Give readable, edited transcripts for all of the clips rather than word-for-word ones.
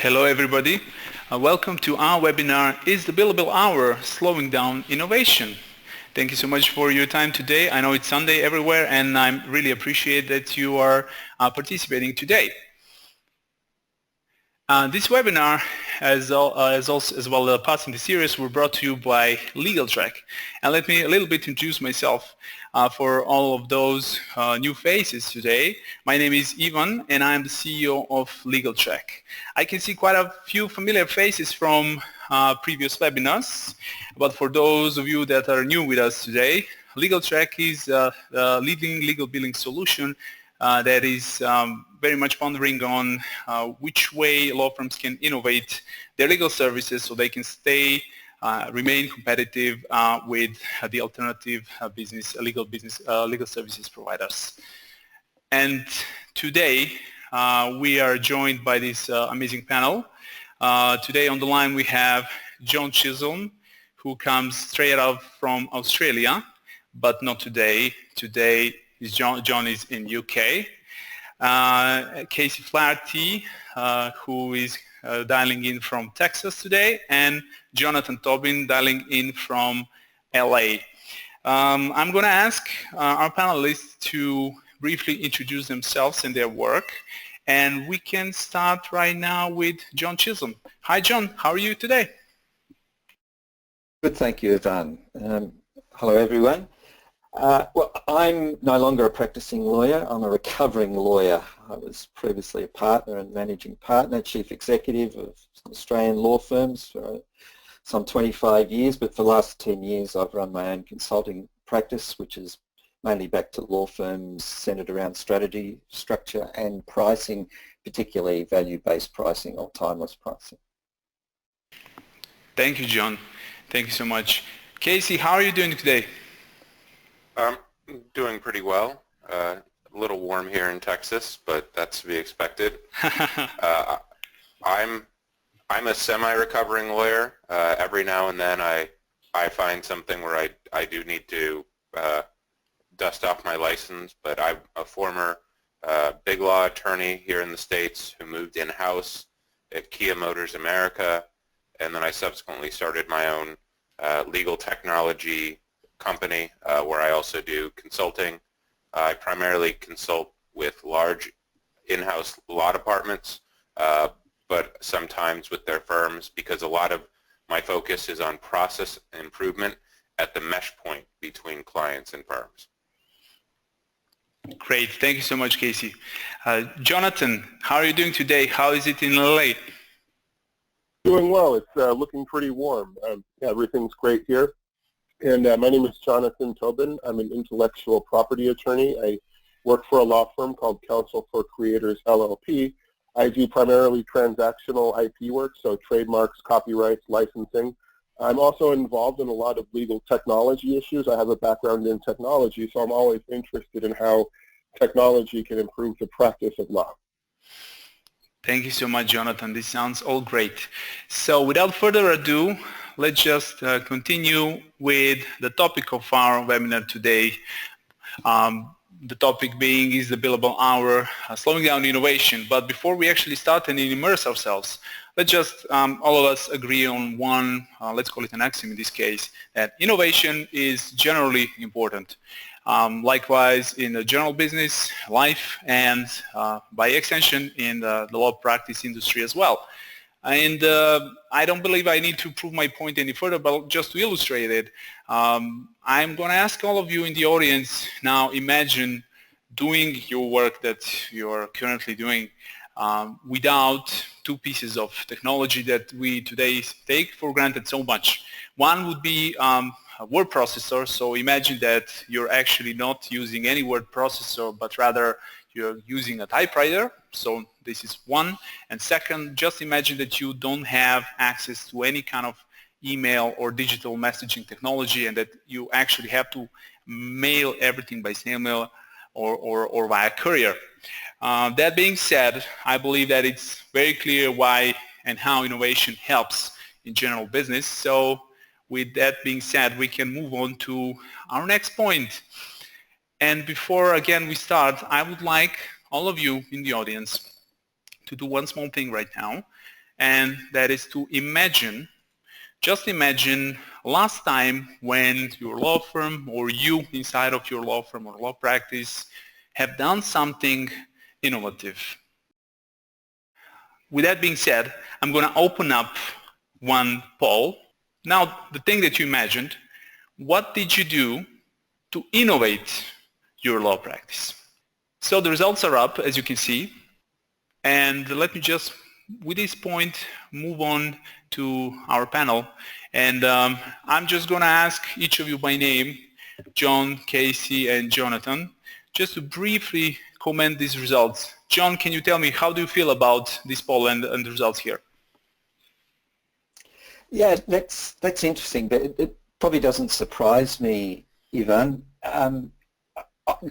Hello everybody, welcome to our webinar, Is the Billable Hour Slowing Down Innovation? Thank you so much for your time today. I know it's Sunday everywhere and I really appreciate that you are participating today. This webinar, as well as parts in the series, were brought to you by LegalTrek. And let me a little bit introduce myself for all of those new faces today. My name is Ivan, and I'm the CEO of LegalTrek. I can see quite a few familiar faces from previous webinars, but for those of you that are new with us today, LegalTrek is a leading legal billing solution that is very much pondering on which way law firms can innovate their legal services so they can remain competitive with the alternative legal services providers. And today we are joined by this amazing panel. Today on the line we have John Chisholm, who comes straight out from Australia, but not today. Today John is in UK. Casey Flaherty, who is dialing in from Texas today, and Jonathan Tobin dialing in from LA. I'm going to ask our panelists to briefly introduce themselves and their work, and we can start right now with John Chisholm. Hi John, how are you today? Good, thank you, Ivan. Hello everyone. Well, I'm no longer a practicing lawyer. I'm a recovering lawyer. I was previously a partner and managing partner, chief executive of Australian law firms for some 25 years, but for the last 10 years I've run my own consulting practice, which is mainly back to law firms centred around strategy, structure and pricing, particularly value-based pricing or timeless pricing. Thank you, John. Thank you so much. Casey, how are you doing today? I'm doing pretty well. A little warm here in Texas, but that's to be expected. I'm a semi-recovering lawyer. Every now and then I find something where I do need to dust off my license, but I'm a former big law attorney here in the States who moved in-house at Kia Motors America, and then I subsequently started my own legal technology company where I also do consulting. I primarily consult with large in-house law departments, but sometimes with their firms, because a lot of my focus is on process improvement at the mesh point between clients and firms. Great, thank you so much, Casey. Jonathan, how are you doing today? How is it in LA? Doing well. It's looking pretty warm. Yeah, everything's great here. And my name is Jonathan Tobin. I'm an intellectual property attorney. I work for a law firm called Counsel for Creators, LLP. I do primarily transactional IP work, so trademarks, copyrights, licensing. I'm also involved in a lot of legal technology issues. I have a background in technology, so I'm always interested in how technology can improve the practice of law. Thank you so much, Jonathan. This sounds all great. So without further ado, let's just continue with the topic of our webinar today. The topic being, is the billable hour slowing down innovation? But before we actually start and immerse ourselves, let's just all of us agree on one, let's call it an axiom in this case, that innovation is generally important. Likewise in the general business, life, and by extension in the law practice industry as well. And I don't believe I need to prove my point any further, but just to illustrate it, I'm going to ask all of you in the audience now, imagine doing your work that you're currently doing without two pieces of technology that we today take for granted so much. One would be a word processor, so imagine that you're actually not using any word processor, but rather you're using a typewriter, so this is one. And second, just imagine that you don't have access to any kind of email or digital messaging technology and that you actually have to mail everything by snail mail or via courier. That being said, I believe that it's very clear why and how innovation helps in general business. So with that being said, we can move on to our next point. And before, again, we start, I would like all of you in the audience to do one small thing right now, and that is to imagine, just imagine last time when your law firm or you inside of your law firm or law practice have done something innovative. With that being said, I'm going to open up one poll. Now, the thing that you imagined, what did you do to innovate your law practice? So the results are up, as you can see. And let me just, with this point, move on to our panel. And I'm just going to ask each of you by name, John, Casey, and Jonathan, just to briefly comment these results. John, can you tell me, how do you feel about this poll and the results here? Yeah, that's interesting, but it probably doesn't surprise me, Ivan. And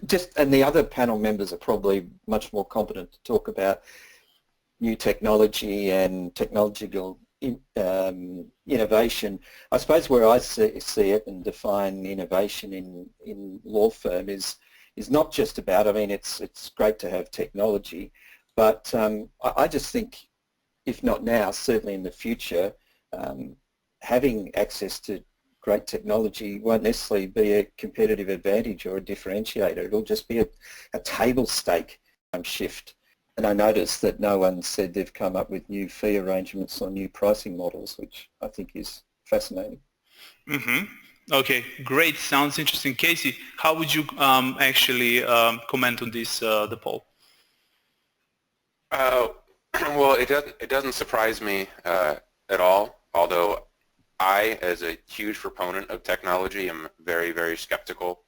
the other panel members are probably much more competent to talk about new technology and technological innovation. I suppose where I see it and define innovation in law firm is not just about, I mean, it's great to have technology, but I just think, if not now, certainly in the future, having access to great technology won't necessarily be a competitive advantage or a differentiator. It'll just be a table stake shift. And I noticed that no one said they've come up with new fee arrangements or new pricing models, which I think is fascinating. Mm-hmm. Okay, great. Sounds interesting. Casey, how would you actually comment on this, the poll? Well, it doesn't surprise me at all, although I, as a huge proponent of technology, am very, very skeptical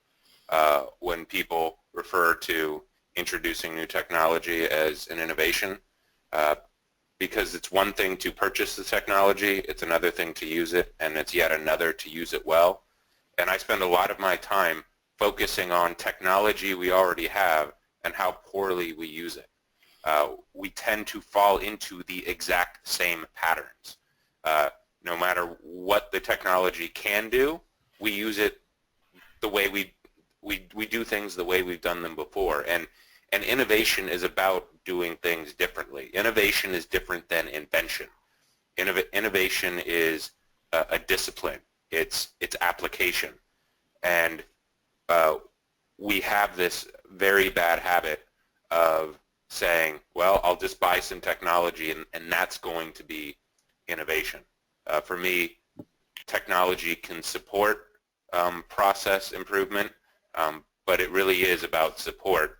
when people refer to introducing new technology as an innovation, because it's one thing to purchase the technology, it's another thing to use it, and it's yet another to use it well. And I spend a lot of my time focusing on technology we already have and how poorly we use it. We tend to fall into the exact same patterns. No matter what the technology can do, we use it the way we do things the way we've done them before. And innovation is about doing things differently. Innovation is different than invention. Innovation is a discipline. It's application. And we have this very bad habit of saying, well, I'll just buy some technology and that's going to be innovation. For me, technology can support process improvement, but it really is about support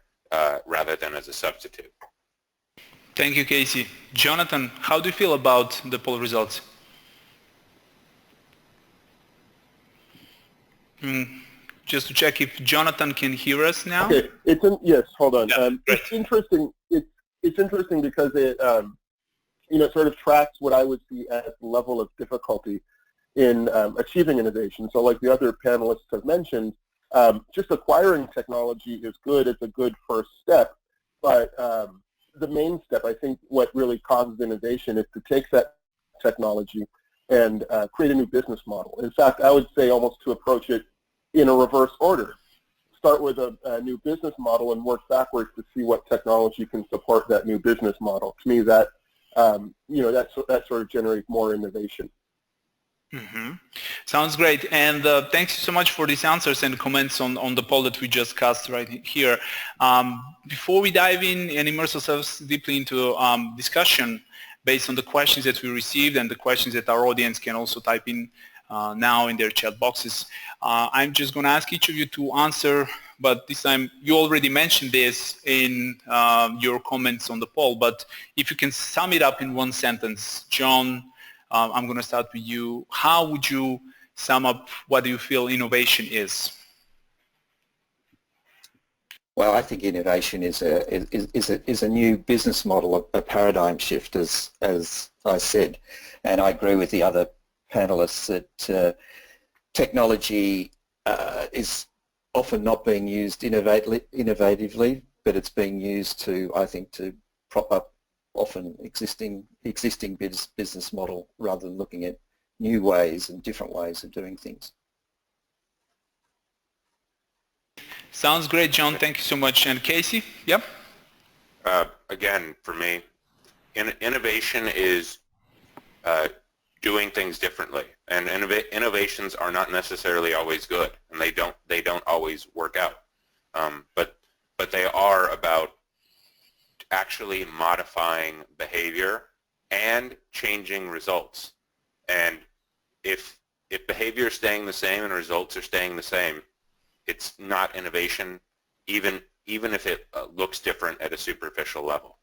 rather than as a substitute. Thank you, Casey. Jonathan, how do you feel about the poll results? Just to check if Jonathan can hear us now. Okay, yes. Hold on. Yeah, it's interesting. It's interesting because it sort of tracks what I would see as the level of difficulty in achieving innovation. So, like the other panelists have mentioned, just acquiring technology is good. It's a good first step, but the main step, I think, what really causes innovation is to take that technology and create a new business model. In fact, I would say almost to approach it in a reverse order. Start with a new business model and work backwards to see what technology can support that new business model. To me, that that sort of generates more innovation. Mm-hmm. Sounds great, and thanks so much for these answers and comments on the poll that we just cast right here. Before we dive in and immerse ourselves deeply into discussion based on the questions that we received and the questions that our audience can also type in now in their chat boxes, I'm just going to ask each of you to answer, but this time you already mentioned this in your comments on the poll, but if you can sum it up in one sentence. John, I'm going to start with you. How would you sum up what do you feel innovation is? Well, I think innovation is a new business model, a paradigm shift, as I said, and I agree with the other panelists that technology is often not being used innovatively, but it's being used to, I think, to prop up often existing business model rather than looking at new ways and different ways of doing things. Sounds great, John. Thank you so much. And Casey? Yep. Again, for me, innovation is doing things differently. And innovations are not necessarily always good, and they don't always work out. But they are about actually modifying behavior and changing results. And if behavior is staying the same and results are staying the same, it's not innovation, even if it looks different at a superficial level.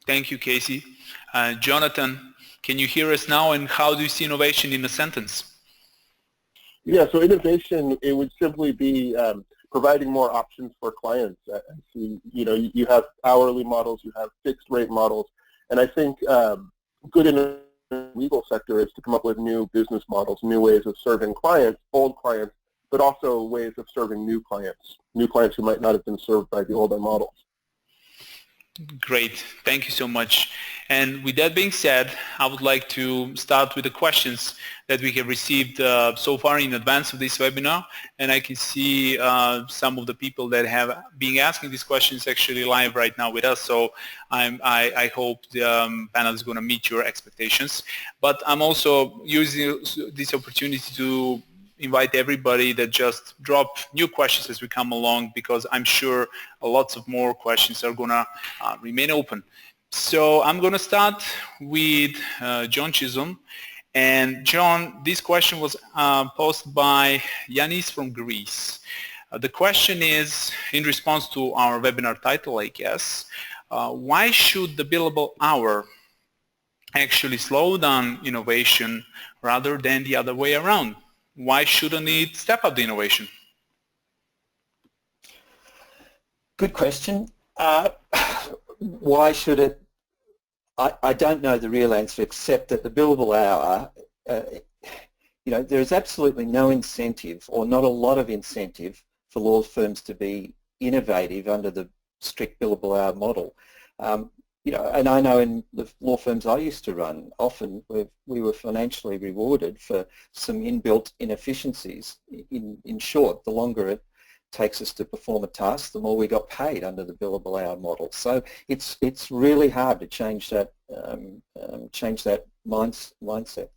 Thank you, Casey. Jonathan, can you hear us now, and how do you see innovation in a sentence? Yeah, so innovation, it would simply be providing more options for clients. You have hourly models, you have fixed rate models, and I think good in the legal sector is to come up with new business models, new ways of serving clients, old clients, but also ways of serving new clients who might not have been served by the older models. Great. Thank you so much. And with that being said, I would like to start with the questions that we have received so far in advance of this webinar. And I can see some of the people that have been asking these questions actually live right now with us. So I hope the panel is going to meet your expectations. But I'm also using this opportunity to invite everybody that just drop new questions as we come along, because I'm sure lots of more questions are going to remain open. So I'm going to start with John Chisholm. And John, this question was posed by Yanis from Greece. The question is, in response to our webinar title, I guess, why should the billable hour actually slow down innovation rather than the other way around? Why shouldn't it step up the innovation? Good question. Why should it? I don't know the real answer, except that the billable hour, there is absolutely no incentive, or not a lot of incentive, for law firms to be innovative under the strict billable hour model. And I know in the law firms I used to run, often we were financially rewarded for some inbuilt inefficiencies. In short, the longer it takes us to perform a task, the more we got paid under the billable hour model. So it's really hard to change that mindset.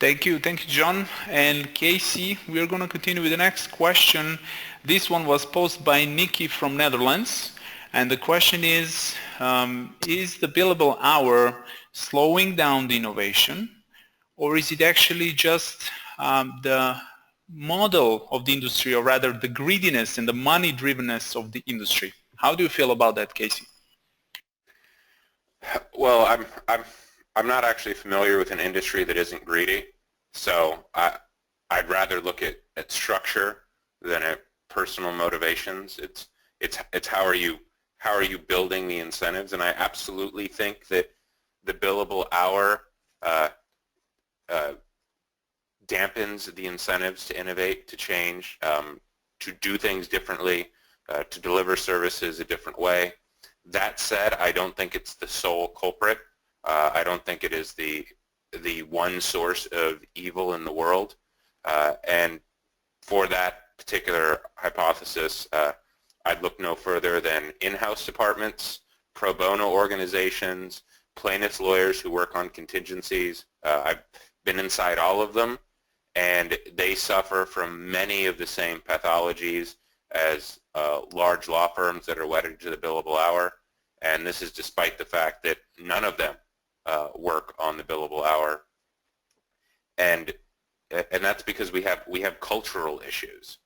Thank you, John. And Casey, we are going to continue with the next question. This one was posed by Nikki from Netherlands, and the question is the billable hour slowing down the innovation, or is it actually just the model of the industry, or rather the greediness and the money-drivenness of the industry? How do you feel about that, Casey? Well, I'm not actually familiar with an industry that isn't greedy, so I'd rather look at structure than at personal motivations. It's how are you building the incentives, and I absolutely think that the billable hour dampens the incentives to innovate, to change, to do things differently, to deliver services a different way. That said, I don't think it's the sole culprit. I don't think it is the one source of evil in the world. And for that particular hypothesis, I'd look no further than in-house departments, pro bono organizations, plaintiffs' lawyers who work on contingencies. I've been inside all of them, and they suffer from many of the same pathologies as large law firms that are wedded to the billable hour. And this is despite the fact that none of them work on the billable hour, and that's because we have cultural issues.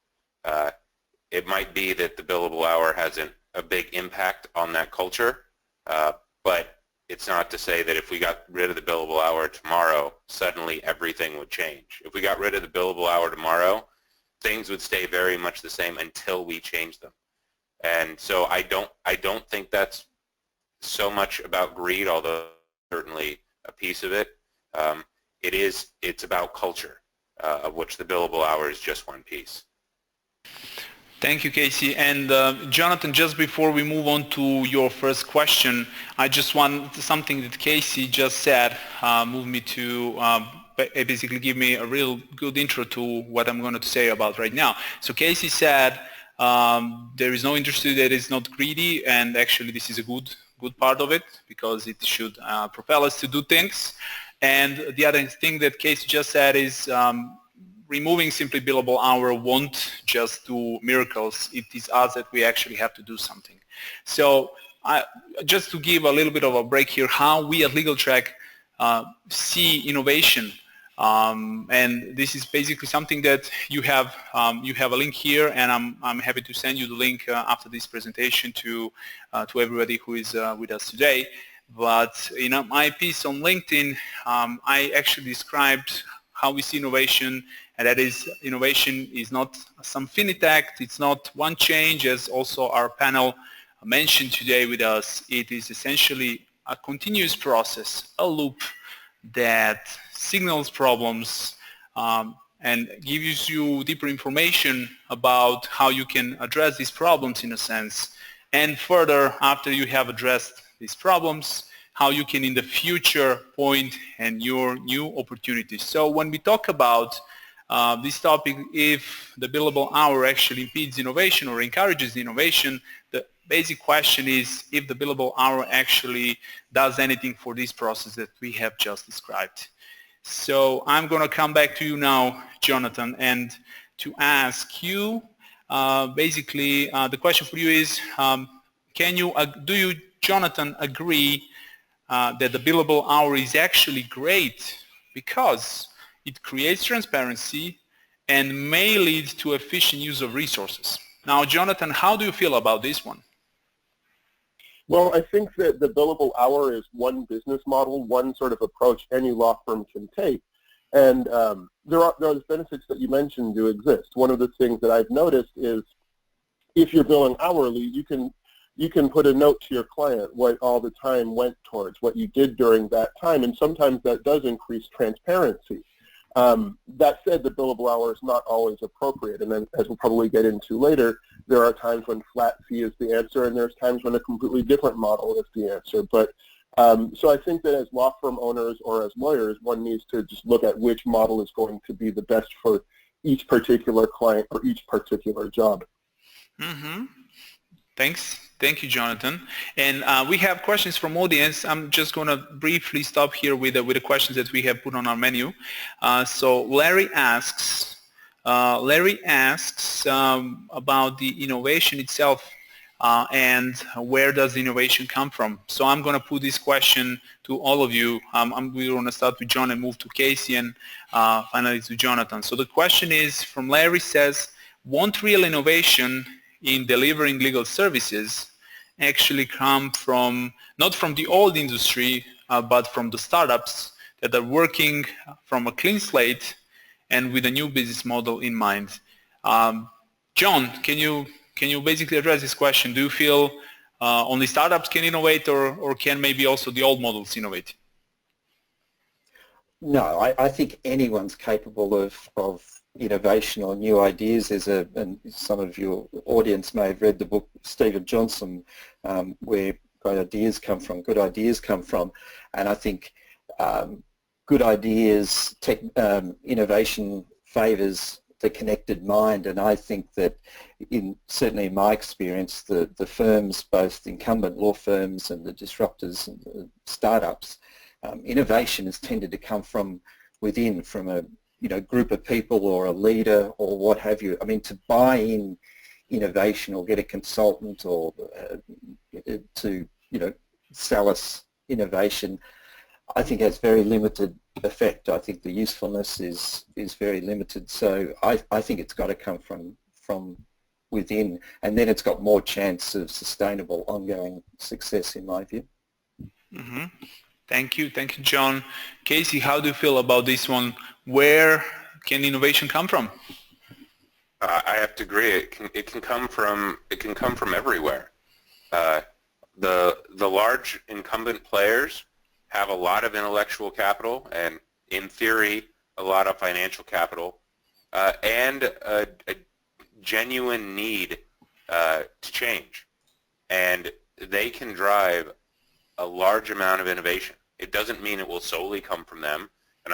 It might be that the billable hour has a big impact on that culture, but it's not to say that if we got rid of the billable hour tomorrow, suddenly everything would change. If we got rid of the billable hour tomorrow, things would stay very much the same until we change them. And so I don't think that's so much about greed, although certainly a piece of it. It's about culture, of which the billable hour is just one piece. Thank you, Casey. And Jonathan, just before we move on to your first question, I just want something that Casey just said move me to basically give me a real good intro to what I'm going to say about right now. So Casey said there is no industry that is not greedy, and actually this is a good good part of it because it should propel us to do things. And the other thing that Casey just said is removing simply billable hour won't just do miracles. It is us that we actually have to do something. So just to give a little bit of a break here, how we at LegalTrek see innovation. And this is basically something that you have a link here, and I'm happy to send you the link after this presentation to everybody who is with us today. But in my piece on LinkedIn, I actually described how we see innovation, and that is innovation is not some finite act, it's not one change, as also our panel mentioned today with us. It is essentially a continuous process, a loop that signals problems and gives you deeper information about how you can address these problems in a sense. And further, after you have addressed these problems, how you can in the future point and your new opportunities. So when we talk about this topic, if the billable hour actually impedes innovation or encourages innovation, the basic question is if the billable hour actually does anything for this process that we have just described. So I'm going to come back to you now, Jonathan, and to ask you, basically, the question for you is, do you, Jonathan, agree that the billable hour is actually great because it creates transparency and may lead to efficient use of resources? Now, Jonathan, how do you feel about this one? Well, I think that the billable hour is one business model, one sort of approach any law firm can take. And those benefits that you mentioned do exist. One of the things that I've noticed is if you're billing hourly, you can put a note to your client what all the time went towards, what you did during that time, and sometimes that does increase transparency. That said, the billable hour is not always appropriate, and then as we'll probably get into later, there are times when flat fee is the answer, and there's times when a completely different model is the answer. But so I think that as law firm owners or as lawyers, one needs to just look at which model is going to be the best for each particular client or each particular job. Mm-hmm. Thanks. Thank you, Jonathan. And we have questions from audience. I'm just going to briefly stop here with the questions that we have put on our menu. So Larry asks about the innovation itself and where does the innovation come from. So I'm going to put this question to all of you. We're going to start with John and move to Casey and finally to Jonathan. So the question is from Larry, says, won't real innovation in delivering legal services actually come from, not from the old industry, but from the startups that are working from a clean slate and with a new business model in mind? John, can you basically address this question? Do you feel only startups can innovate, or can maybe also the old models innovate? No, I think anyone's capable of innovation or new ideas. And some of your audience may have read the book Stephen Johnson, where good ideas come from. And I think good ideas, innovation favours the connected mind. And I think that certainly in my experience, the firms, both the incumbent law firms and the disruptors and the startups, innovation has tended to come from within, from a group of people or a leader or what have you. I mean, to buy in innovation or get a consultant or to sell us innovation, I think has very limited effect. I think the usefulness is very limited. So I think it's got to come from within, and then it's got more chance of sustainable ongoing success, in my view. Mm-hmm. Thank you, John. Casey, how do you feel about this one? Where can innovation come from? I have to agree. It can come from everywhere. The large incumbent players have a lot of intellectual capital and, in theory, a lot of financial capital, and a genuine need to change, and they can drive a large amount of innovation. It doesn't mean it will solely come from them, and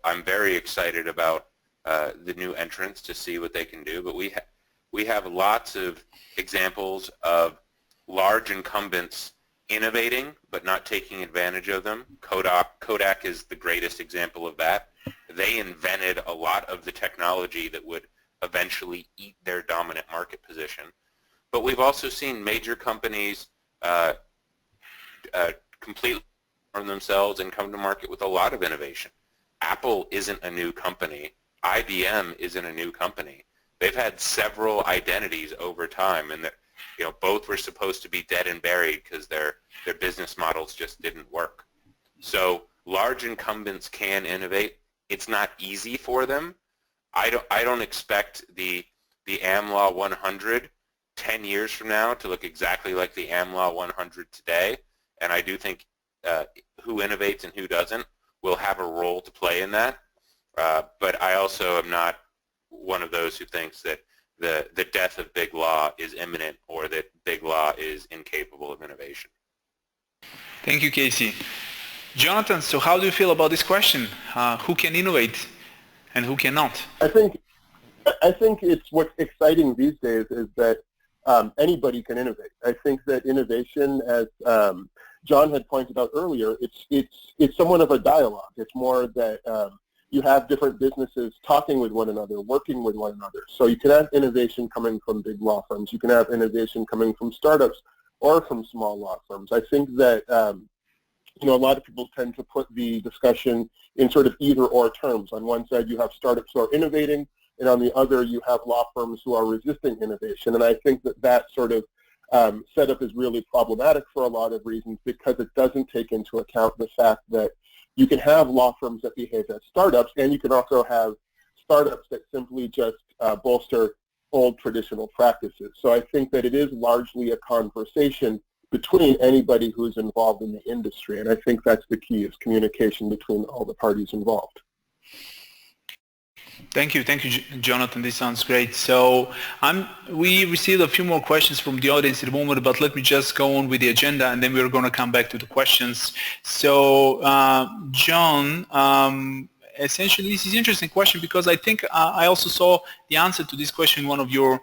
I'm very excited about the new entrants to see what they can do. But we have lots of examples of large incumbents innovating but not taking advantage of them. Kodak is the greatest example of that. They invented a lot of the technology that would eventually eat their dominant market position. But we've also seen major companies completely transform themselves and come to market with a lot of innovation. Apple isn't a new company. IBM isn't a new company. They've had several identities over time, and that, both were supposed to be dead and buried because their business models just didn't work. So large incumbents can innovate. It's not easy for them. I don't expect the AmLaw 100 10 years from now to look exactly like the AmLaw 100 today, and I do think who innovates and who doesn't will have a role to play in that. But I also am not one of those who thinks that the death of big law is imminent or that big law is incapable of innovation. Thank you, Casey. Jonathan, so how do you feel about this question? Who can innovate and who cannot? I think it's what's exciting these days is that anybody can innovate. I think that innovation, as John had pointed out earlier, it's somewhat of a dialogue. It's more that you have different businesses talking with one another, working with one another. So you can have innovation coming from big law firms. You can have innovation coming from startups or from small law firms. I think that a lot of people tend to put the discussion in sort of either-or terms. On one side, you have startups who are innovating, and on the other, you have law firms who are resisting innovation. And I think that sort of setup is really problematic for a lot of reasons because it doesn't take into account the fact that you can have law firms that behave as startups, and you can also have startups that simply just bolster old traditional practices. So I think that it is largely a conversation between anybody who's involved in the industry, and I think that's the key, is communication between all the parties involved. Thank you, Jonathan. This sounds great. So we received a few more questions from the audience at the moment, but let me just go on with the agenda, and then we're going to come back to the questions. So, John, essentially, this is an interesting question because I think I also saw the answer to this question in one of your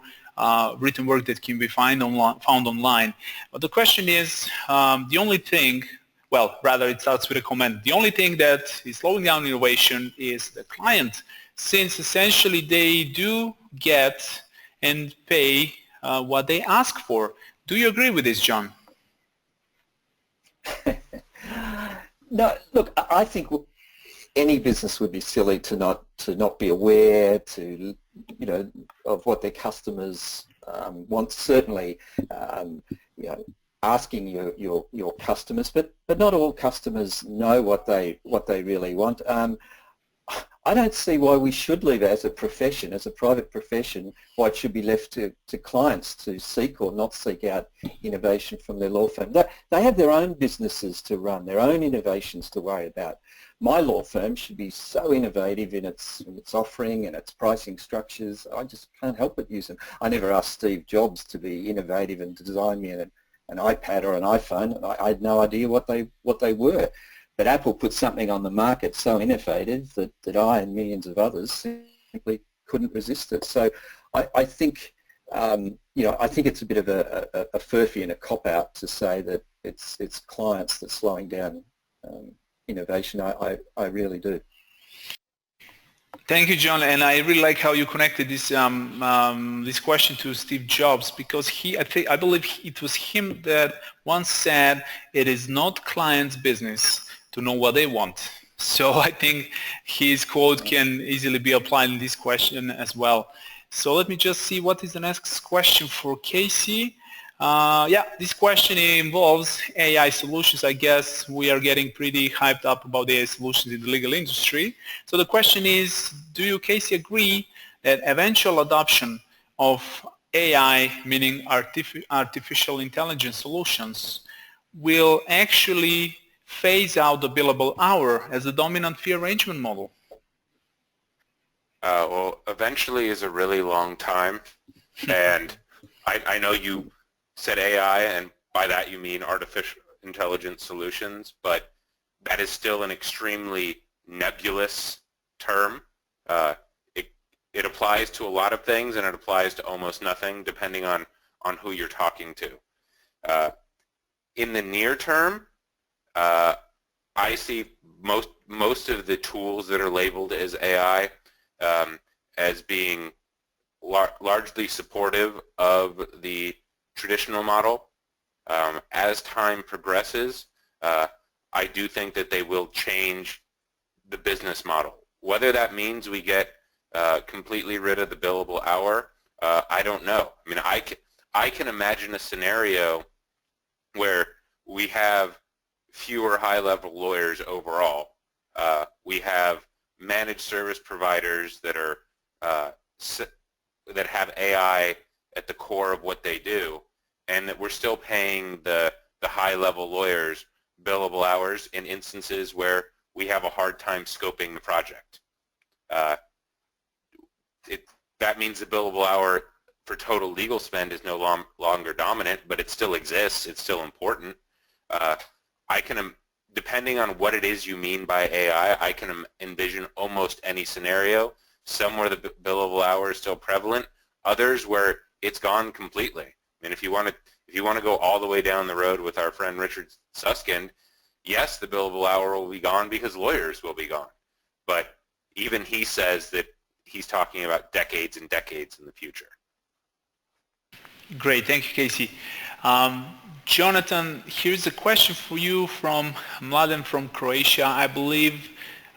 written work that can be found online. But the question is, the only thing, well, rather it starts with a comment. The only thing that is slowing down innovation is the client, since essentially they do get and pay what they ask for. Do you agree with this, John? No, look, I think any business would be silly to not be aware of what their customers want. Certainly, asking your customers, but not all customers know what they really want. I don't see why we should leave it as a profession, as a private profession, why it should be left to clients to seek or not seek out innovation from their law firm. They have their own businesses to run, their own innovations to worry about. My law firm should be so innovative in its offering and its pricing structures. I just can't help but use them. I never asked Steve Jobs to be innovative and to design me an iPad or an iPhone. I had no idea what they were. But Apple put something on the market so innovative that I and millions of others simply couldn't resist it. So I think I think it's a bit of a furphy and a cop-out to say that it's clients that's slowing down innovation. I really do. Thank you, John, and I really like how you connected this this question to Steve Jobs, because I believe it was him that once said, "It is not clients' business to know what they want." So I think his quote can easily be applied in this question as well. So let me just see what is the next question for Casey. This question involves AI solutions. I guess we are getting pretty hyped up about AI solutions in the legal industry. So the question is, do you, Casey, agree that eventual adoption of AI, meaning artificial intelligence solutions, will actually phase out the billable hour as the dominant fee arrangement model? Well, eventually is a really long time, and I know you said AI, and by that you mean artificial intelligence solutions, but that is still an extremely nebulous term. It applies to a lot of things, and it applies to almost nothing, depending on who you're talking to. in the near term, I see most of the tools that are labeled as AI as being largely supportive of the traditional model. As time progresses, I do think that they will change the business model. Whether that means we get completely rid of the billable hour, I don't know. I mean, I can imagine a scenario where we have fewer high-level lawyers overall. We have managed service providers that are that have AI at the core of what they do, and that we're still paying the high-level lawyers billable hours in instances where we have a hard time scoping the project. That means the billable hour for total legal spend is no longer dominant, but it still exists. It's still important. I can, depending on what it is you mean by AI, I can envision almost any scenario. Some where the billable hour is still prevalent, others where it's gone completely. I mean, if you want to go all the way down the road with our friend Richard Susskind, yes, the billable hour will be gone because lawyers will be gone. But even he says that he's talking about decades and decades in the future. Great, thank you, Casey. Jonathan, here's a question for you from Mladen from Croatia. I believe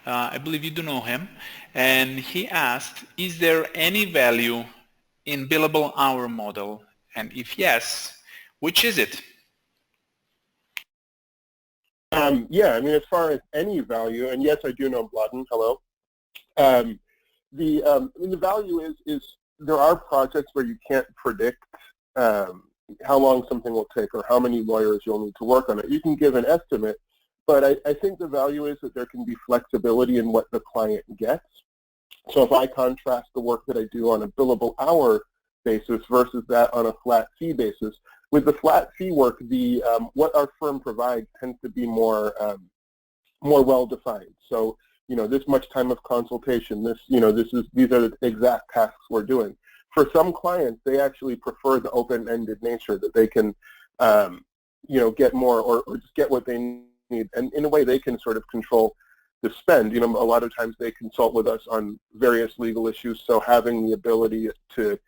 you do know him. And he asked, is there any value in billable hour model? And if yes, which is it? Yeah, I mean, as far as any value, and yes, I do know Mladen, hello. The value is there are projects where you can't predict how long something will take or how many lawyers you'll need to work on it. You can give an estimate, but I think the value is that there can be flexibility in what the client gets. So if I contrast the work that I do on a billable hour basis versus that on a flat fee basis, with the flat fee work, the what our firm provides tends to be more well defined. So this much time of consultation, these are the exact tasks we're doing. For some clients, they actually prefer the open-ended nature that they can get more or just get what they need, and in a way they can sort of control the spend. A lot of times they consult with us on various legal issues, so having the ability to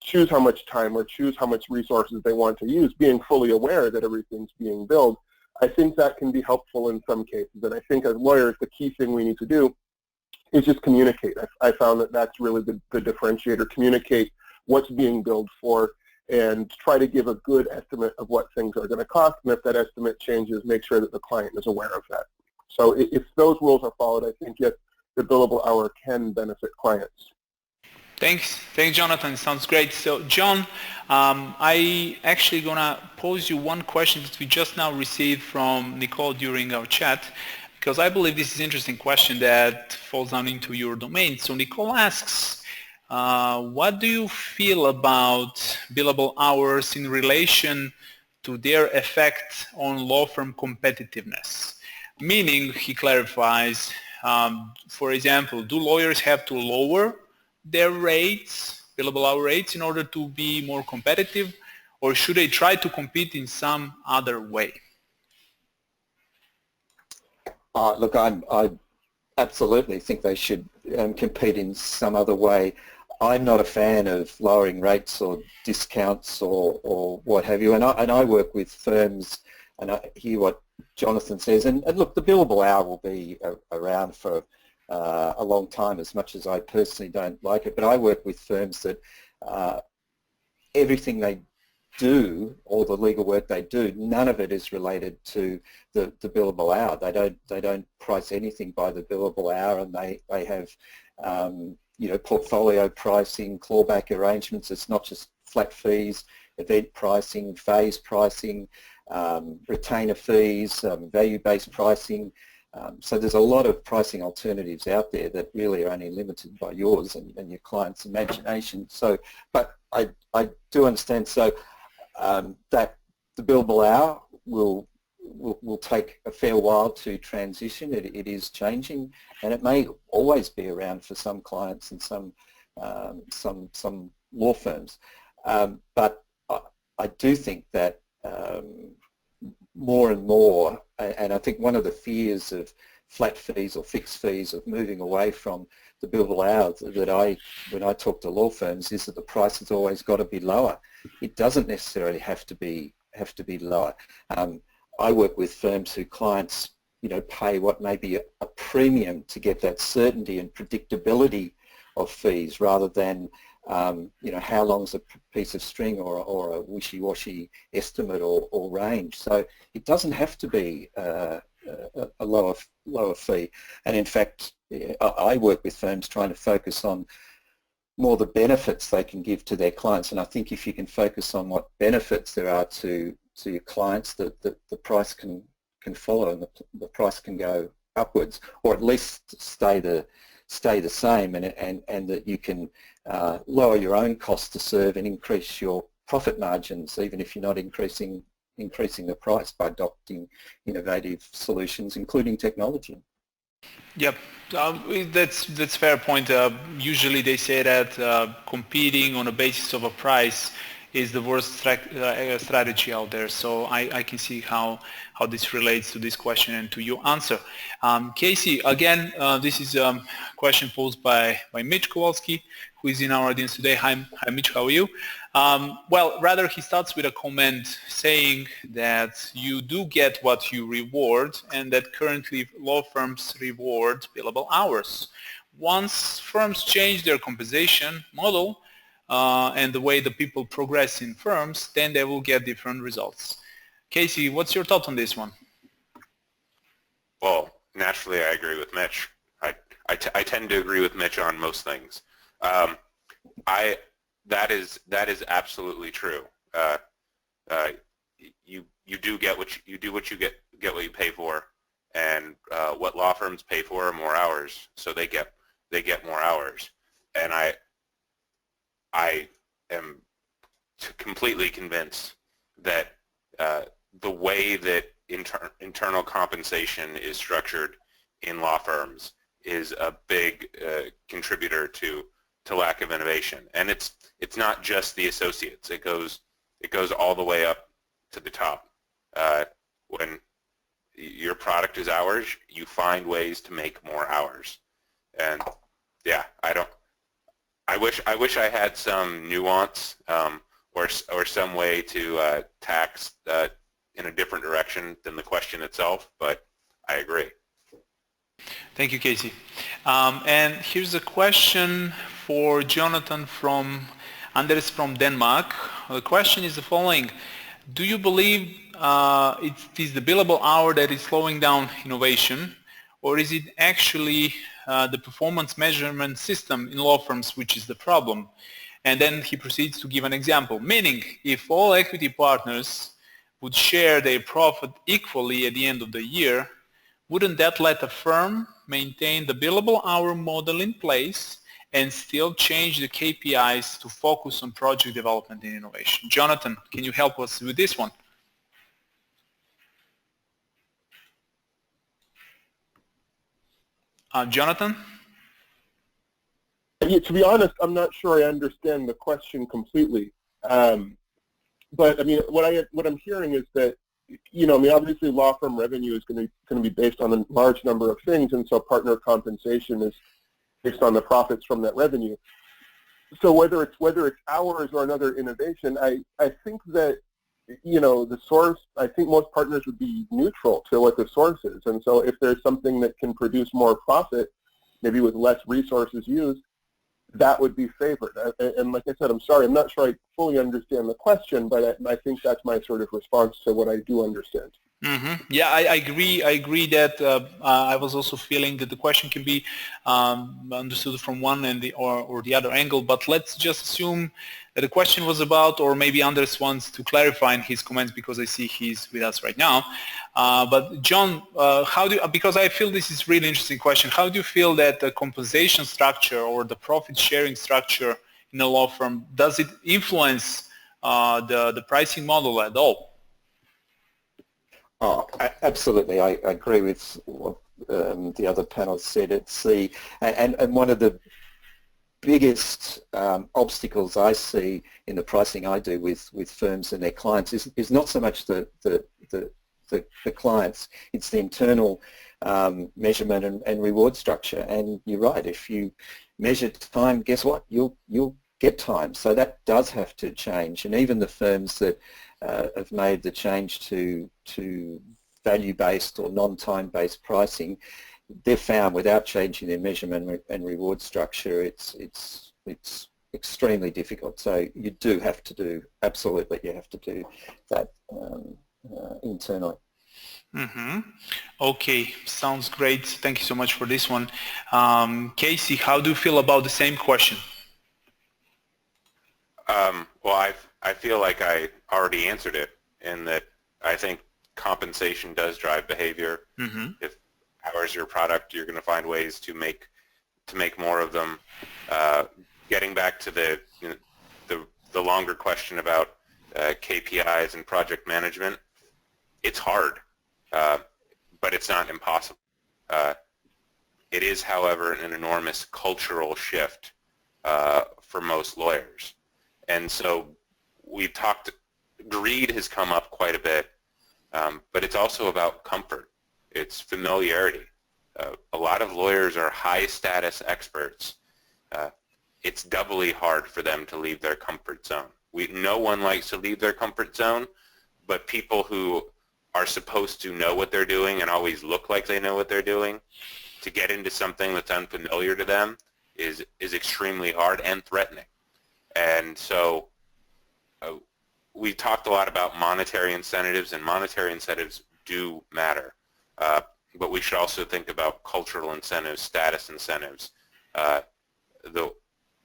choose how much time or choose how much resources they want to use, being fully aware that everything's being billed, I think that can be helpful in some cases. And I think as lawyers, the key thing we need to do is just communicate. I found that that's really the differentiator. Communicate what's being billed for and try to give a good estimate of what things are going to cost. And if that estimate changes, make sure that the client is aware of that. So if those rules are followed, I think yes, the billable hour can benefit clients. Thanks, Jonathan. Sounds great. So, John, I actually gonna pose you one question that we just now received from Nicole during our chat, because I believe this is an interesting question that falls down into your domain. So, Nicole asks, what do you feel about billable hours in relation to their effect on law firm competitiveness? Meaning, he clarifies, for example, do lawyers have to lower their rates, billable hour rates, in order to be more competitive, or should they try to compete in some other way? Look, I absolutely think they should compete in some other way. I'm not a fan of lowering rates or discounts or what have you, and I work with firms, and I hear what Jonathan says, and look, the billable hour will be around for a long time, as much as I personally don't like it, but I work with firms that everything they do, or the legal work they do, none of it is related to the billable hour. They don't price anything by the billable hour, and they have portfolio pricing, clawback arrangements. It's not just flat fees, event pricing, phase pricing, retainer fees, value-based pricing. So there's a lot of pricing alternatives out there that really are only limited by yours and your client's imagination. So, but I do understand. So that the billable hour will take a fair while to transition. It is changing, and it may always be around for some clients and some law firms. But I do think that more and more, and I think one of the fears of flat fees or fixed fees, of moving away from the billable hours that when I talk to law firms, is that the price has always got to be lower. It doesn't necessarily have to be lower. I work with firms whose clients, pay what may be a premium to get that certainty and predictability of fees, rather than how long's a piece of string or a wishy-washy estimate or range. So it doesn't have to be a lower fee. And in fact, I work with firms trying to focus on more the benefits they can give to their clients. And I think if you can focus on what benefits there are to your clients, the price can follow, and the price can go upwards, or at least stay the same, and that you can lower your own cost to serve and increase your profit margins, even if you're not increasing the price, by adopting innovative solutions, including technology. Yep, that's fair point. Usually they say that competing on a basis of a price is the worst strategy out there. So I can see how this relates to this question and to your answer. Casey, again, this is a question posed by Mitch Kowalski, who is in our audience today. Hi Mitch, how are you? Well, rather he starts with a comment saying that you do get what you reward, and that currently law firms reward billable hours. Once firms change their compensation model, and the way the people progress in firms, then they will get different results. Casey, what's your thought on this one? Well, naturally, I agree with Mitch. I tend to agree with Mitch on most things. That is absolutely true. You do get what you do what you get what you pay for, and what law firms pay for are more hours, so they get more hours. And I am completely convinced that the way that internal compensation is structured in law firms is a big contributor to lack of innovation. And it's not just the associates. It goes all the way up to the top. When your product is hours, you find ways to make more hours. And yeah, I wish I had some nuance or some way to tax in a different direction than the question itself, but I agree. Thank you, Casey. And here's a question for Jonathan from Anders from Denmark. The question is the following: do you believe it is the billable hour that is slowing down innovation, or is it actually the performance measurement system in law firms which is the problem? And then he proceeds to give an example, meaning if all equity partners would share their profit equally at the end of the year, wouldn't that let a firm maintain the billable hour model in place and still change the KPIs to focus on project development and innovation? Jonathan, can you help us with this one? Jonathan? Yeah, to be honest, I'm not sure I understand the question completely. But I mean, what I'm hearing is that, obviously law firm revenue is going to be based on a large number of things, and so partner compensation is based on the profits from that revenue. So whether it's hours or another innovation, I think that the source, I think most partners would be neutral to what the source is, and so if there's something that can produce more profit, maybe with less resources used, that would be favored. And like I said, I'm sorry, I'm not sure I fully understand the question, but I think that's my sort of response to what I do understand. Mm-hmm. Yeah, I agree. I agree that I was also feeling that the question can be understood from one and or the other angle. But let's just assume that the question was about, or maybe Anders wants to clarify in his comments because I see he's with us right now. But John, because I feel this is really interesting question. How do you feel that the compensation structure or the profit sharing structure in a law firm, does it influence the pricing model at all? Oh, absolutely. I agree with what the other panelists said. It's and one of the biggest obstacles I see in the pricing I do with firms and their clients is not so much the clients, it's the internal measurement and reward structure. And you're right, if you measure time, guess what? You'll get time. So that does have to change. And even the firms that have made the change to value-based or non-time-based pricing, they've found without changing their measurement and reward structure, it's extremely difficult. So you do have to do, absolutely, you have to do that internally. Mm-hmm. Okay, sounds great. Thank you so much for this one. Casey, how do you feel about the same question? Well, I feel like I already answered it in that I think compensation does drive behavior. Mm-hmm. If hours your product, you're going to find ways to make more of them. Getting back to the longer question about KPIs and project management, it's hard, but it's not impossible. It is, however, an enormous cultural shift for most lawyers. And so we've talked, greed has come up quite a bit, but it's also about comfort. It's familiarity. A lot of lawyers are high-status experts. It's doubly hard for them to leave their comfort zone. No one likes to leave their comfort zone, but people who are supposed to know what they're doing and always look like they know what they're doing, to get into something that's unfamiliar to them is extremely hard and threatening. And so we talked a lot about monetary incentives, and monetary incentives do matter. But we should also think about cultural incentives, status incentives,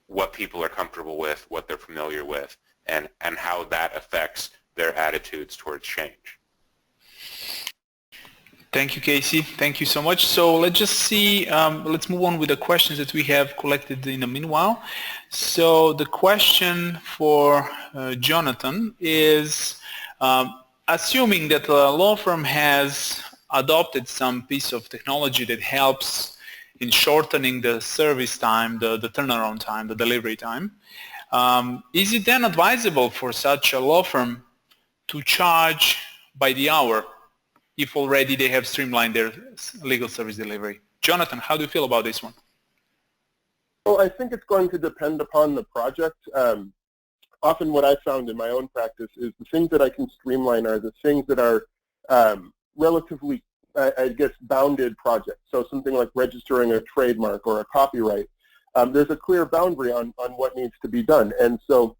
what people are comfortable with, what they're familiar with, and how that affects their attitudes towards change. Thank you, Casey. Thank you so much. So let's just see, let's move on with the questions that we have collected in the meanwhile. So the question for Jonathan is, assuming that a law firm has adopted some piece of technology that helps in shortening the service time, the turnaround time, the delivery time, is it then advisable for such a law firm to charge by the hour if already they have streamlined their legal service delivery? Jonathan, how do you feel about this one? Well, I think it's going to depend upon the project. Often what I found in my own practice is the things that I can streamline are the things that are relatively, I guess, bounded projects. So something like registering a trademark or a copyright, there's a clear boundary on what needs to be done. And so,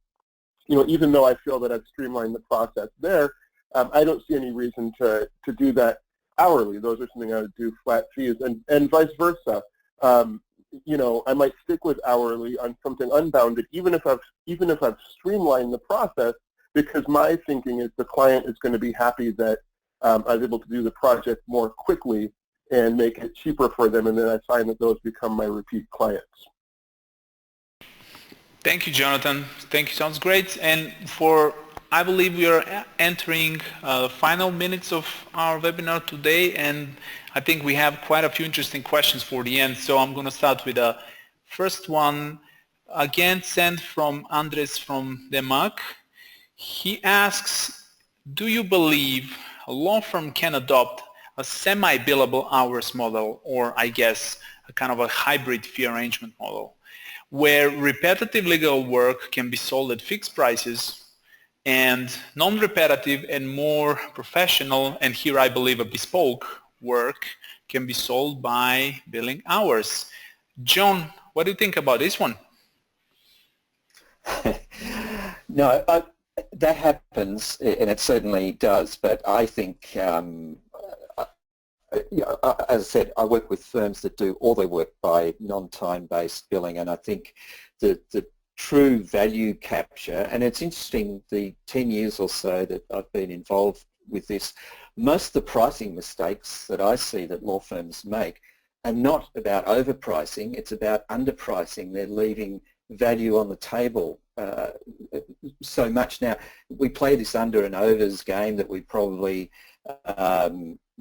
even though I feel that I've streamlined the process there, I don't see any reason to do that hourly. Those are something I would do flat fees, and vice versa. I might stick with hourly on something unbounded, even if I've streamlined the process, because my thinking is the client is going to be happy that I was able to do the project more quickly and make it cheaper for them, and then I find that those become my repeat clients. Thank you, Jonathan. Thank you. Sounds great. And I believe we are entering the final minutes of our webinar today, and I think we have quite a few interesting questions for the end. So I'm going to start with the first one, again sent from Andres from Denmark. He asks, do you believe a law firm can adopt a semi-billable hours model, or I guess a kind of a hybrid fee arrangement model, where repetitive legal work can be sold at fixed prices and non-repetitive and more professional, and here I believe a bespoke work, can be sold by billing hours? John, what do you think about this one? No, that happens, and it certainly does, but I think, as I said, I work with firms that do all their work by non-time-based billing, and I think the true value capture, and it's interesting, the 10 years or so that I've been involved with this, most of the pricing mistakes that I see that law firms make are not about overpricing, it's about underpricing. They're leaving value on the table so much. Now, we play this under and overs game that we probably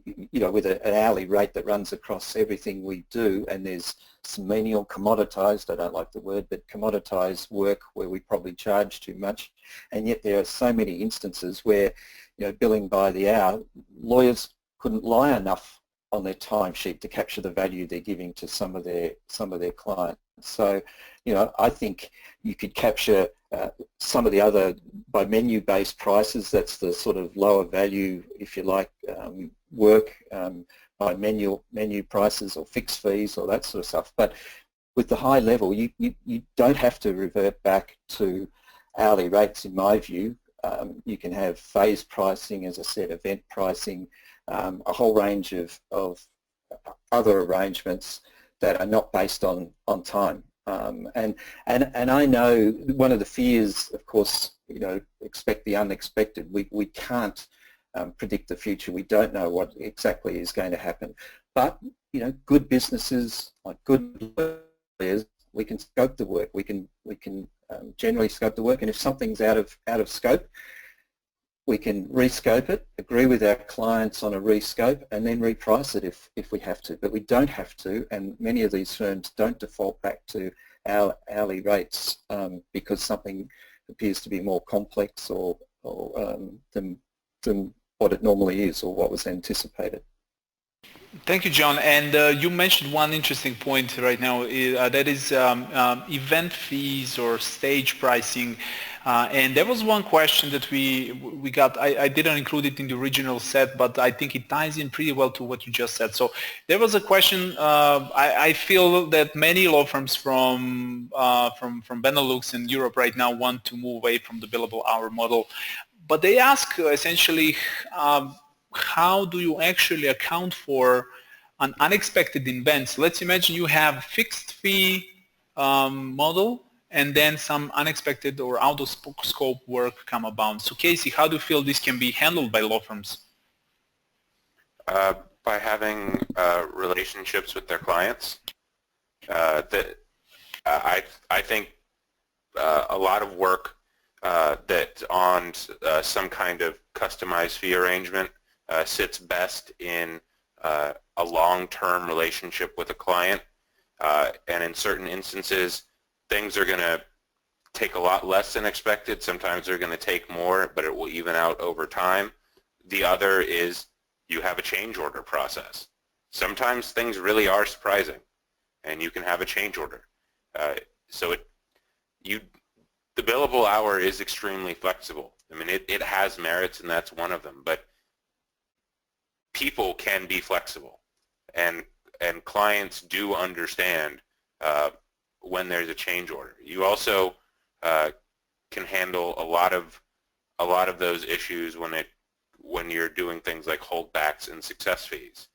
with an hourly rate that runs across everything we do, and there's some menial commoditized, I don't like the word, but commoditized work where we probably charge too much, and yet there are so many instances where, billing by the hour, lawyers couldn't lie enough on their timesheet to capture the value they're giving to some of their clients. So, I think you could capture some of the other by menu-based prices. That's the sort of lower value, if you like, work by menu prices or fixed fees or that sort of stuff. But with the high level, you don't have to revert back to hourly rates, in my view. You can have phase pricing, as I said, event pricing, a whole range of other arrangements that are not based on time. And I know one of the fears, of course, expect the unexpected. We can't predict the future. We don't know what exactly is going to happen. But good businesses, like good lawyers, we can scope the work. We can generally scope the work, and if something's out of scope, we can rescope it, agree with our clients on a rescope, and then reprice it if we have to. But we don't have to, and many of these firms don't default back to hourly rates because something appears to be more complex or than what it normally is or what was anticipated. Thank you, John. And you mentioned one interesting point right now, that is event fees or stage pricing. And there was one question that we got. I didn't include it in the original set, but I think it ties in pretty well to what you just said. So there was a question. I feel that many law firms from Benelux and Europe right now want to move away from the billable hour model, but they ask essentially, how do you actually account for an unexpected events? Let's imagine you have fixed fee model and then some unexpected or out of scope work come about. So Casey, how do you feel this can be handled by law firms? By having relationships with their clients. I think a lot of work that on some kind of customized fee arrangement sits best in a long-term relationship with a client, and in certain instances things are going to take a lot less than expected. Sometimes they're going to take more, but it will even out over time. The other is you have a change order process. Sometimes things really are surprising and you can have a change order. So the billable hour is extremely flexible. I mean, it has merits, and that's one of them, but people can be flexible, and clients do understand when there's a change order. You also can handle a lot of those issues when you're doing things like holdbacks and success fees.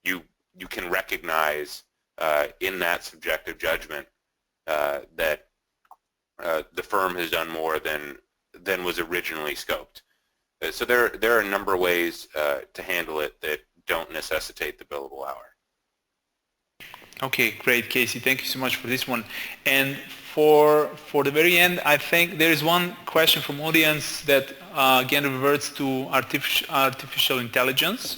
You can recognize in that subjective judgment that the firm has done more than was originally scoped. So there are a number of ways to handle it that don't necessitate the billable hour. Okay, great, Casey. Thank you so much for this one. And for the very end, I think there is one question from audience that again reverts to artificial intelligence.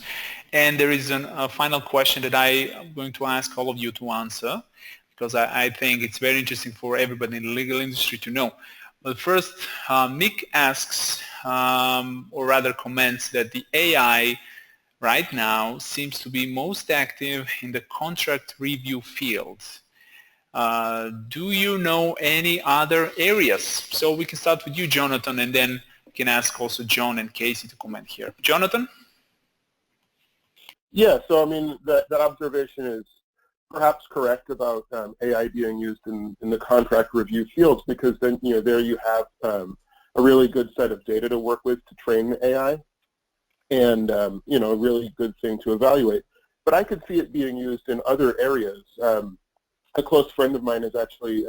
And there is a final question that I am going to ask all of you to answer, because I think it's very interesting for everybody in the legal industry to know. But first, Nick asks, or rather comments, that the AI right now seems to be most active in the contract review field. Do you know any other areas? So we can start with you, Jonathan, and then we can ask also John and Casey to comment here. Jonathan? Yeah, so I mean, that observation is perhaps correct about AI being used in the contract review fields, because then, there you have a really good set of data to work with to train the AI, and, a really good thing to evaluate. But I could see it being used in other areas. A close friend of mine is actually,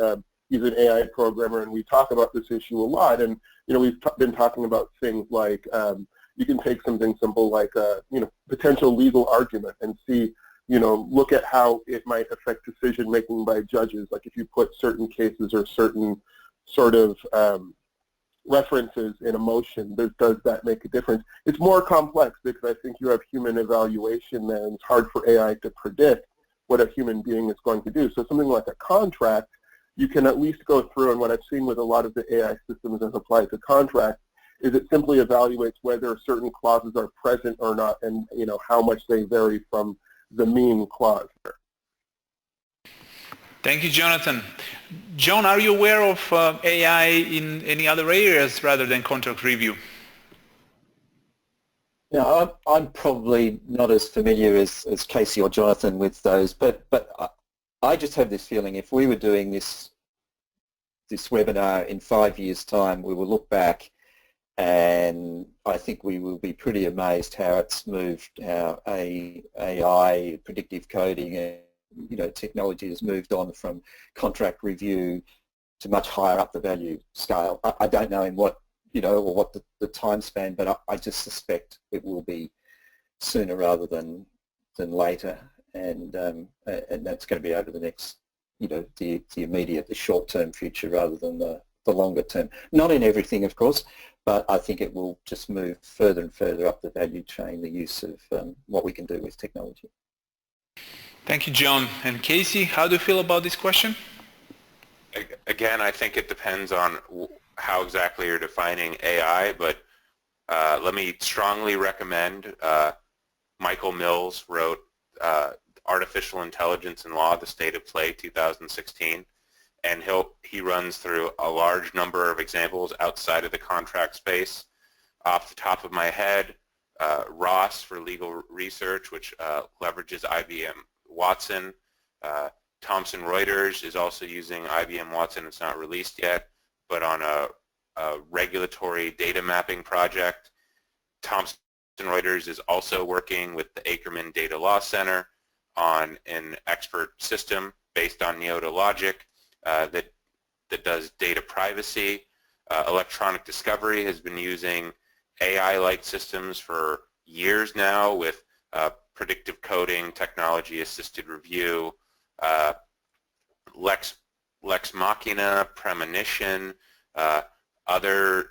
he's an AI programmer, and we talk about this issue a lot, and, we've been talking about things like, you can take something simple like, potential legal argument and see, look at how it might affect decision-making by judges, like if you put certain cases or certain sort of references in emotion. Does that make a difference? It's more complex because I think you have human evaluation there, and it's hard for AI to predict what a human being is going to do. So something like a contract, you can at least go through, and what I've seen with a lot of the AI systems as applied to contracts is it simply evaluates whether certain clauses are present or not, and how much they vary from the mean clause. Thank you, Jonathan. John, are you aware of AI in any other areas rather than contract review? Yeah, I'm probably not as familiar as Casey or Jonathan with those, but I just have this feeling if we were doing this webinar in 5 years' time, we will look back and I think we will be pretty amazed how it's moved, how AI, predictive coding, and technology has moved on from contract review to much higher up the value scale. I don't know in what or what the time span, but I just suspect it will be sooner rather than later, and that's going to be over the next, the immediate, the short-term future rather than the longer term. Not in everything, of course, but I think it will just move further and further up the value chain, the use of what we can do with technology. Thank you, John. And Casey, how do you feel about this question? Again, I think it depends on how exactly you're defining AI, but let me strongly recommend Michael Mills wrote Artificial Intelligence in Law, The State of Play 2016, and he runs through a large number of examples outside of the contract space. Off the top of my head, Ross for legal research, which leverages IBM Watson. Thomson Reuters is also using IBM Watson. It's not released yet, but on a regulatory data mapping project. Thomson Reuters is also working with the Ackerman Data Law Center on an expert system based on NeoToLogic that does data privacy. Electronic Discovery has been using AI-like systems for years now with predictive coding, technology-assisted review, Lex Machina, Premonition, other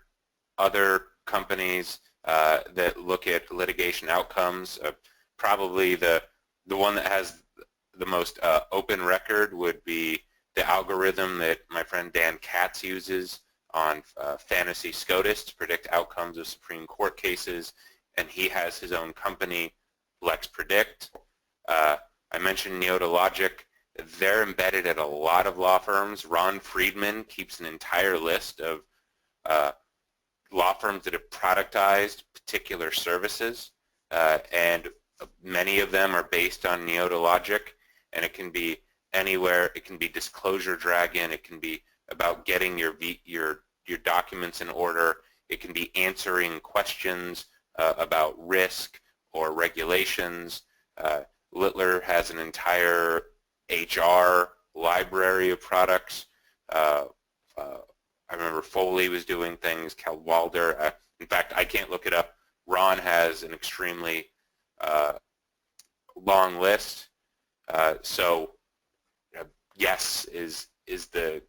companies that look at litigation outcomes. Probably the one that has the most open record would be the algorithm that my friend Dan Katz uses on Fantasy SCOTUS to predict outcomes of Supreme Court cases, and he has his own company, Lex Predict. I mentioned NeoToLogic. They're embedded at a lot of law firms. Ron Friedman keeps an entire list of law firms that have productized particular services, and many of them are based on NeoToLogic, and it can be anywhere. It can be disclosure dragon. It can be about getting your documents in order. It can be answering questions about risk or regulations. Littler has an entire HR library of products. I remember Foley was doing things, Calwalder. In fact, I can't look it up. Ron has an extremely long list. So yes is the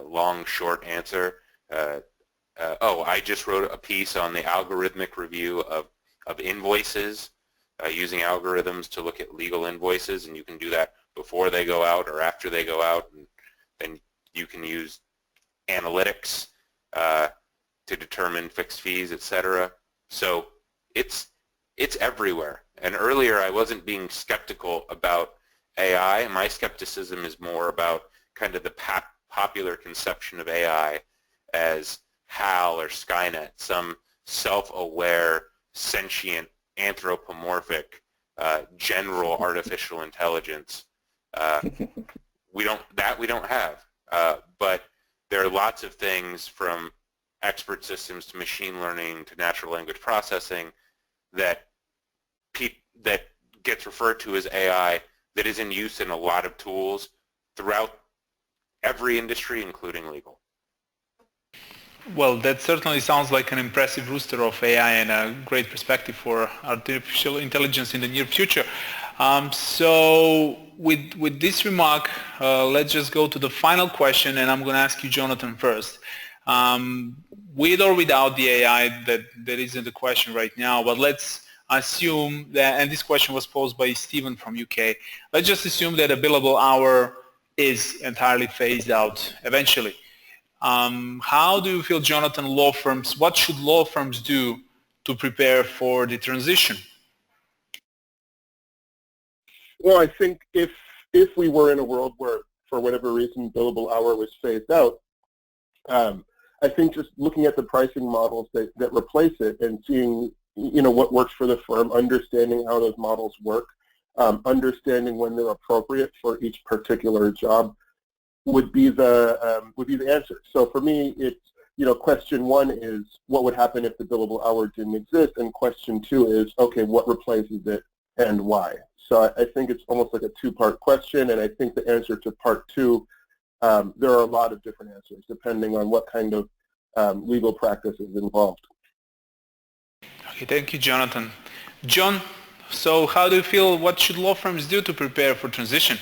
long short answer. I just wrote a piece on the algorithmic review of invoices using algorithms to look at legal invoices, and you can do that before they go out or after they go out, and then you can use analytics to determine fixed fees, etc. So it's everywhere. And earlier I wasn't being skeptical about AI. My skepticism is more about kind of the popular conception of AI as HAL or Skynet, some self-aware, sentient, anthropomorphic, general artificial intelligence. We don't have. But there are lots of things from expert systems to machine learning to natural language processing that gets referred to as AI that is in use in a lot of tools throughout every industry, including legal. Well, that certainly sounds like an impressive roster of AI and a great perspective for artificial intelligence in the near future. So with this remark, let's just go to the final question, and I'm going to ask you, Jonathan, first. with or without the AI, that isn't the question right now, but let's assume that, and this question was posed by Stephen from UK, let's just assume that a billable hour is entirely phased out eventually. How do you feel, Jonathan, what should law firms do to prepare for the transition? Well, I think if we were in a world where, for whatever reason, billable hour was phased out, I think just looking at the pricing models that replace it and seeing, what works for the firm, understanding how those models work, understanding when they're appropriate for each particular job would be the answer. So for me, it's, question one is what would happen if the billable hour didn't exist, and question two is, okay, what replaces it and why? So I think it's almost like a two-part question, and I think the answer to part two, there are a lot of different answers depending on what kind of legal practice is involved. Okay, thank you, Jonathan. John, so how do you feel, what should law firms do to prepare for transition?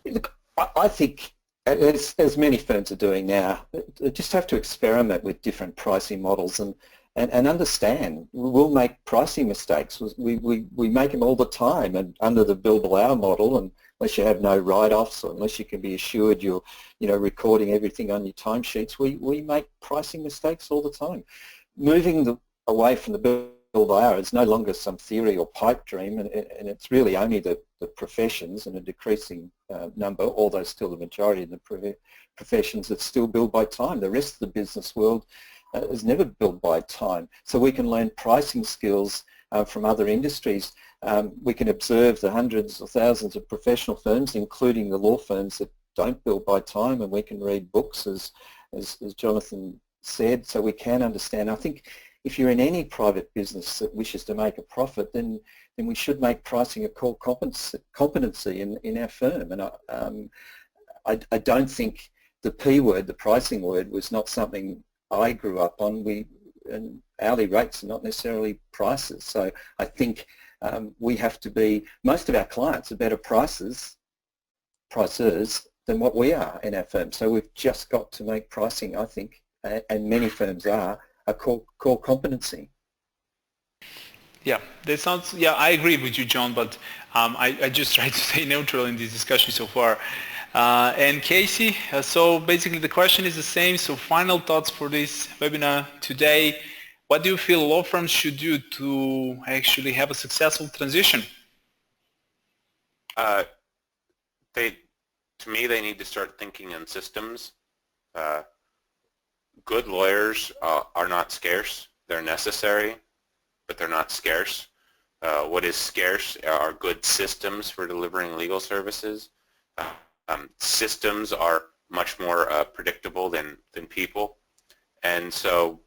Look, I think, as many firms are doing now, they just have to experiment with different pricing models and understand we'll make pricing mistakes. We make them all the time, and under the billable hour model, and unless you have no write-offs or unless you can be assured you're recording everything on your timesheets, we make pricing mistakes all the time. Moving away from the billable hour is no longer some theory or pipe dream, and it's really only the professions, and a decreasing number, although still the majority of the professions, that still bill by time. The rest of the business world is never billed by time. So we can learn pricing skills from other industries. We can observe the hundreds or thousands of professional firms, including the law firms that don't bill by time, and we can read books, as Jonathan said, so we can understand. I think if you're in any private business that wishes to make a profit, then we should make pricing a core competency in our firm. And I don't think the P word, the pricing word, was not something I grew up on. And hourly rates are not necessarily prices. So I think we have to be, most of our clients are better pricers than what we are in our firm. So we've just got to make pricing, I think, and many firms are, a core competency. Yeah, that sounds, I agree with you, John, but I just try to stay neutral in this discussion so far. And Casey, so basically the question is the same. So final thoughts for this webinar today. What do you feel law firms should do to actually have a successful transition? To me, they need to start thinking in systems. Good lawyers are not scarce. They're necessary, but they're not scarce. What is scarce are good systems for delivering legal services. Systems are much more predictable than people, and so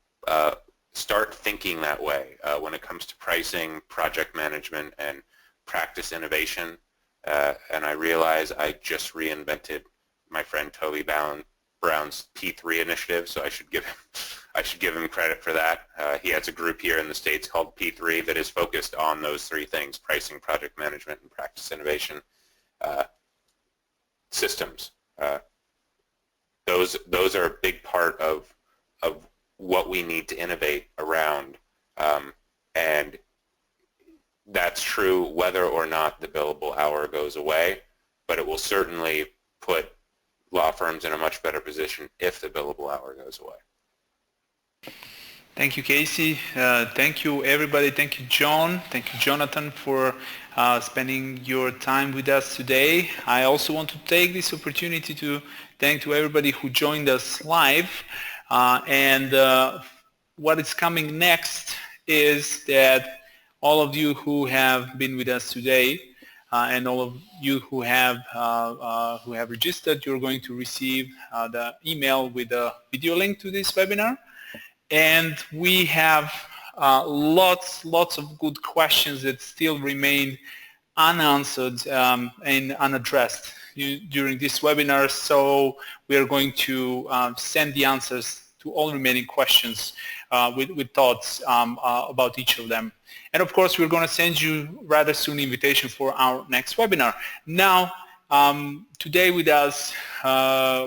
start thinking that way when it comes to pricing, project management, and practice innovation. And I realize I just reinvented my friend Toby Brown's P3 initiative, so I should give him credit for that. He has a group here in the States called P3 that is focused on those three things: pricing, project management, and practice innovation. Systems. Those are a big part of what we need to innovate around, and that's true whether or not the billable hour goes away, but it will certainly put law firms in a much better position if the billable hour goes away. Thank you, Casey. Thank you, everybody. Thank you, John. Thank you, Jonathan, for spending your time with us today. I also want to take this opportunity to thank to everybody who joined us live. And what is coming next is that all of you who have been with us today and all of you who have registered, you're going to receive the email with a video link to this webinar. And we have lots of good questions that still remain unanswered and unaddressed during this webinar. So we are going to send the answers to all remaining questions with thoughts about each of them. And of course, we're going to send you rather soon invitation for our next webinar. Now, Today with us,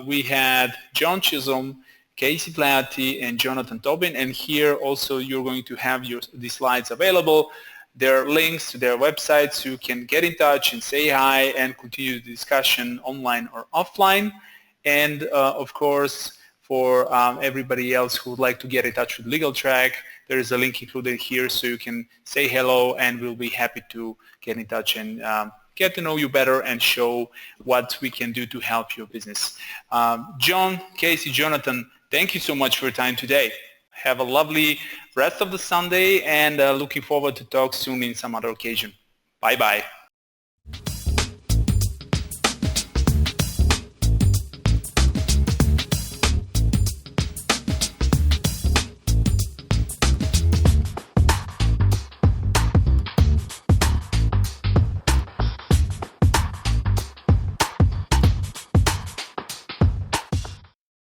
we had John Chisholm, Casey Flaherty, and Jonathan Tobin, and here also you're going to have the slides available. There are links to their websites so you can get in touch and say hi and continue the discussion online or offline. And of course, for everybody else who would like to get in touch with LegalTrek, there is a link included here so you can say hello, and we'll be happy to get in touch and get to know you better and show what we can do to help your business. John, Casey, Jonathan, thank you so much for your time today. Have a lovely rest of the Sunday, and looking forward to talk soon in some other occasion. Bye-bye.